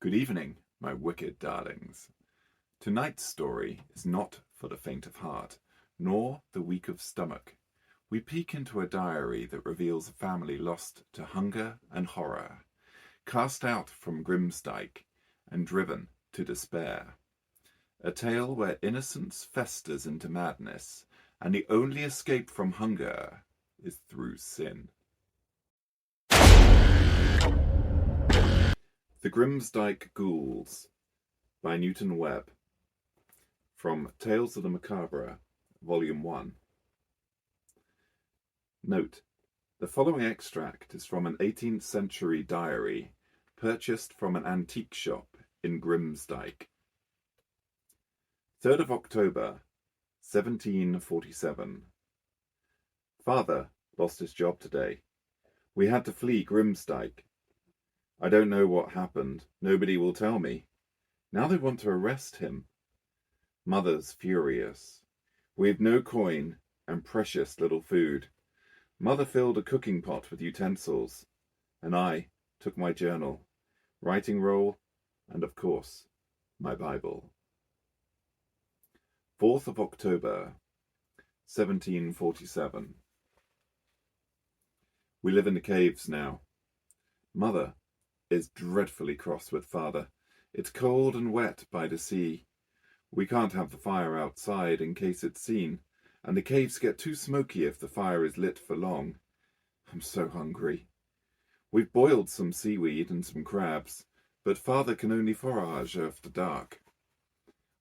Good evening, my wicked darlings. Tonight's story is not for the faint of heart, nor the weak of stomach. We peek into a diary that reveals a family lost to hunger and horror, cast out from Grimsdyke and driven to despair. A tale where innocence festers into madness, and the only escape from hunger is through sin. The Grimsdyke Ghouls by Webb, from Tales of the Macabre, Volume 1. Note: the following extract is from an 18th century diary purchased from an antique shop in Grimsdyke. 3rd of October, 1747. Father lost his job today. We had to flee Grimsdyke. I don't know what happened. Nobody will tell me. Now they want to arrest him. Mother's furious. We've no coin and precious little food. Mother filled a cooking pot with utensils, and I took my journal, writing roll, and of course, my Bible. 4th of October, 1747. We live in the caves now. Mother is dreadfully cross with Father. It's cold and wet by the sea. We can't have the fire outside in case it's seen, and the caves get too smoky if the fire is lit for long. I'm so hungry. We've boiled some seaweed and some crabs, but Father can only forage after dark.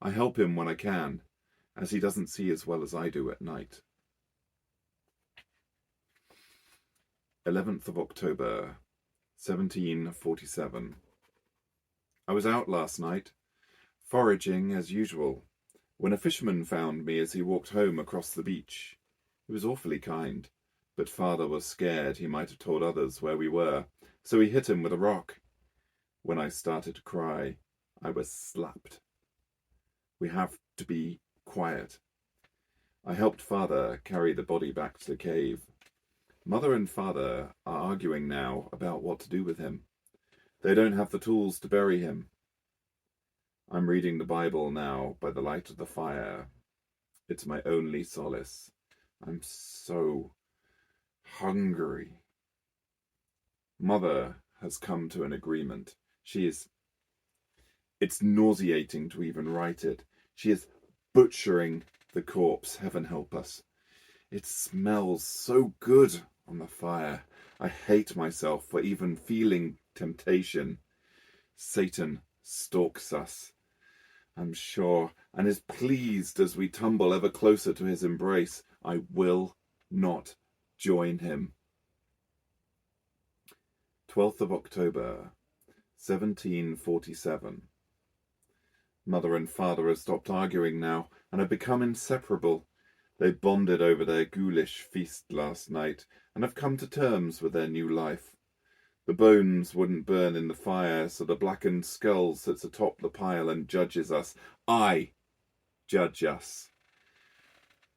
I help him when I can, as he doesn't see as well as I do at night. 11th of October, 1747. I was out last night, foraging as usual, when a fisherman found me as he walked home across the beach. He was awfully kind, but Father was scared he might have told others where we were, so he hit him with a rock. When I started to cry, I was slapped. We have to be quiet. I helped Father carry the body back to the cave. Mother and Father are arguing now about what to do with him. They don't have the tools to bury him. I'm reading the Bible now by the light of the fire. It's my only solace. I'm so hungry. Mother has come to an agreement. It's nauseating to even write it. She is butchering the corpse, heaven help us. It smells so good on the fire. I hate myself for even feeling temptation. Satan stalks us, I'm sure, and is pleased as we tumble ever closer to his embrace. I will not join him. 12th of October, 1747. Mother and Father have stopped arguing now and have become inseparable. They bonded over their ghoulish feast last night and have come to terms with their new life. The bones wouldn't burn in the fire, so the blackened skull sits atop the pile and judges us. I judge us.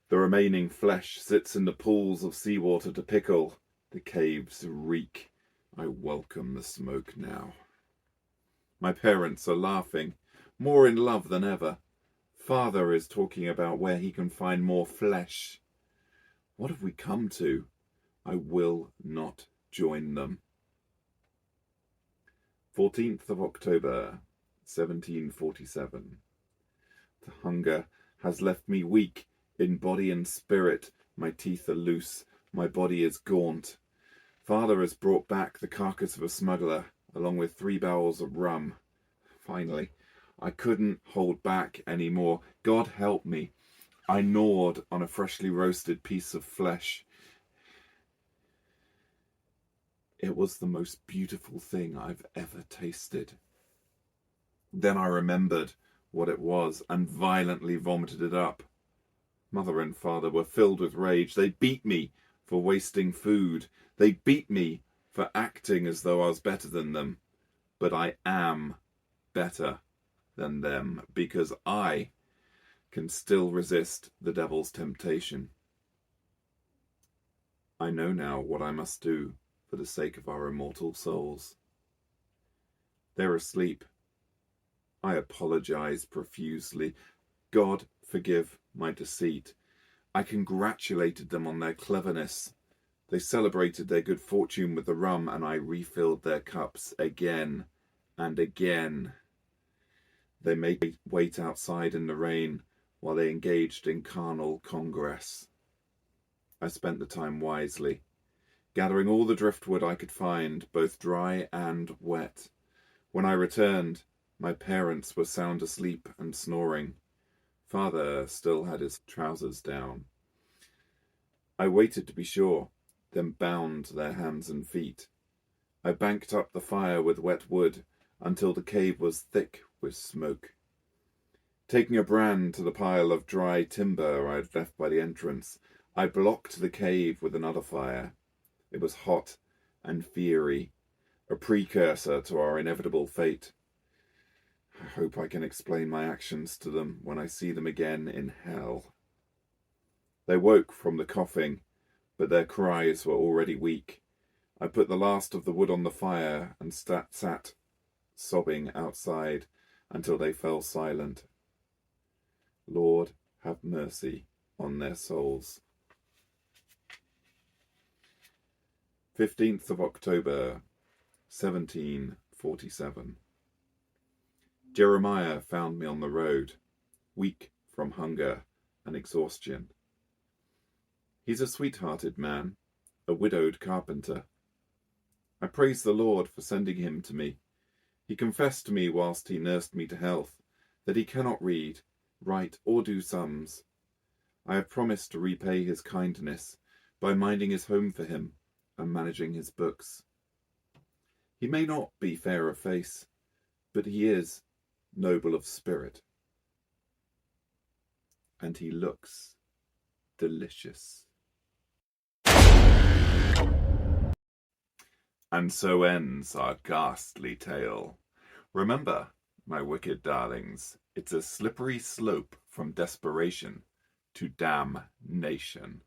The remaining flesh sits in the pools of seawater to pickle. The caves reek. I welcome the smoke now. My parents are laughing, more in love than ever. Father is talking about where he can find more flesh. What have we come to? I will not join them. 14th of October, 1747. The hunger has left me weak in body and spirit. My teeth are loose. My body is gaunt. Father has brought back the carcass of a smuggler, along with 3 barrels of rum. Finally, I couldn't hold back any more. God help me. I gnawed on a freshly roasted piece of flesh. It was the most beautiful thing I've ever tasted. Then I remembered what it was and violently vomited it up. Mother and Father were filled with rage. They beat me for wasting food. They beat me for acting as though I was better than them. But I am better than them, because I can still resist the devil's temptation. I know now what I must do for the sake of our immortal souls. They're asleep, I apologized profusely. God forgive my deceit. I congratulated them on their cleverness. They celebrated their good fortune with the rum, and I refilled their cups again and again. They made me wait outside in the rain while they engaged in carnal congress. I spent the time wisely, gathering all the driftwood I could find, both dry and wet. When I returned, my parents were sound asleep and snoring. Father still had his trousers down. I waited to be sure, then bound their hands and feet. I banked up the fire with wet wood until the cave was thick with smoke. Taking a brand to the pile of dry timber I had left by the entrance, I blocked the cave with another fire. It was hot and fiery, a precursor to our inevitable fate. I hope I can explain my actions to them when I see them again in hell. They woke from the coughing, but their cries were already weak. I put the last of the wood on the fire and sat sobbing outside until they fell silent. Lord, have mercy on their souls. 15th of October, 1747. Jeremiah found me on the road, weak from hunger and exhaustion. He's a sweet-hearted man, a widowed carpenter. I praise the Lord for sending him to me. He confessed to me whilst he nursed me to health that he cannot read, write, or do sums. I have promised to repay his kindness by minding his home for him and managing his books. He may not be fair of face, but he is noble of spirit. And he looks delicious. And so ends our ghastly tale. Remember, my wicked darlings, it's a slippery slope from desperation to damnation.